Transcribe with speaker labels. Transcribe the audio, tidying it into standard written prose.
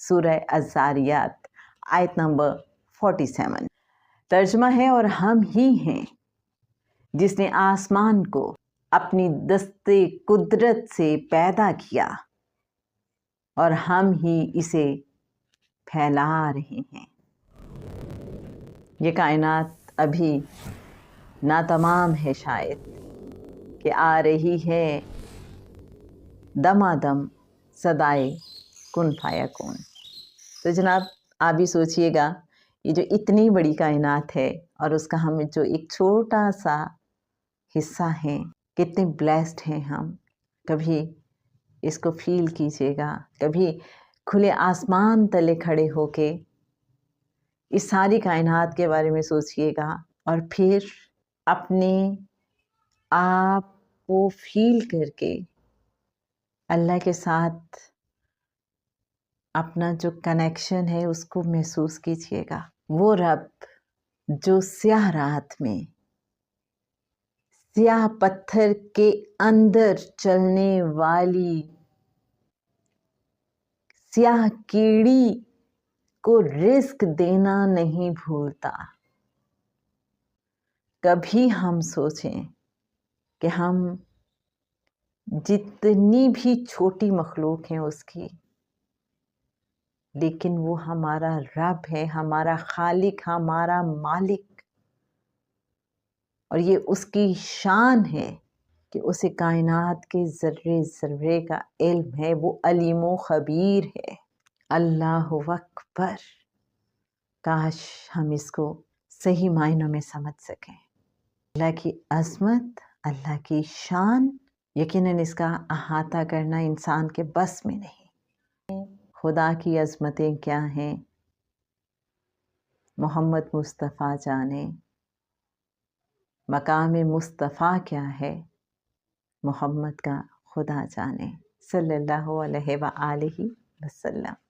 Speaker 1: سورہ الذاریات آیت نمبر 47۔ ترجمہ ہے اور ہم ہی ہیں جس نے آسمان کو اپنی دست قدرت سے پیدا کیا اور ہم ہی اسے پھیلا رہے ہیں۔ یہ کائنات ابھی ناتمام ہے، شاید کہ آ رہی ہے دمادم صدائے کن فیکون۔ تو جناب آپ بھی سوچئے گا، یہ جو اتنی بڑی کائنات ہے اور اس کا ہم جو ایک چھوٹا سا حصہ ہیں، کتنے بلیسڈ ہیں ہم۔ کبھی اس کو فیل کیجئے گا، کبھی کھلے آسمان تلے کھڑے ہو کے اس ساری کائنات کے بارے میں سوچئے گا، اور پھر اپنے آپ کو فیل کر کے اللہ کے ساتھ اپنا جو کنیکشن ہے اس کو محسوس کیجئے گا۔ وہ رب جو سیاہ رات میں سیاہ پتھر کے اندر چلنے والی سیاہ کیڑی کو رزق دینا نہیں بھولتا۔ کبھی ہم سوچیں کہ ہم جتنی بھی چھوٹی مخلوق ہیں اس کی، لیکن وہ ہمارا رب ہے، ہمارا خالق، ہمارا مالک، اور یہ اس کی شان ہے کہ اسے کائنات کے ذرے ذرے کا علم ہے، وہ علیم و خبیر ہے۔ اللہ اکبر! کاش ہم اس کو صحیح معنوں میں سمجھ سکیں۔ اللہ کی عظمت، اللہ کی شان، یقیناً اس کا احاطہ کرنا انسان کے بس میں نہیں۔ خدا کی عظمتیں کیا ہیں محمد مصطفیٰ جانے، مقام مصطفیٰ کیا ہے محمد کا خدا جانے، صلی اللہ علیہ وآلہ وسلم۔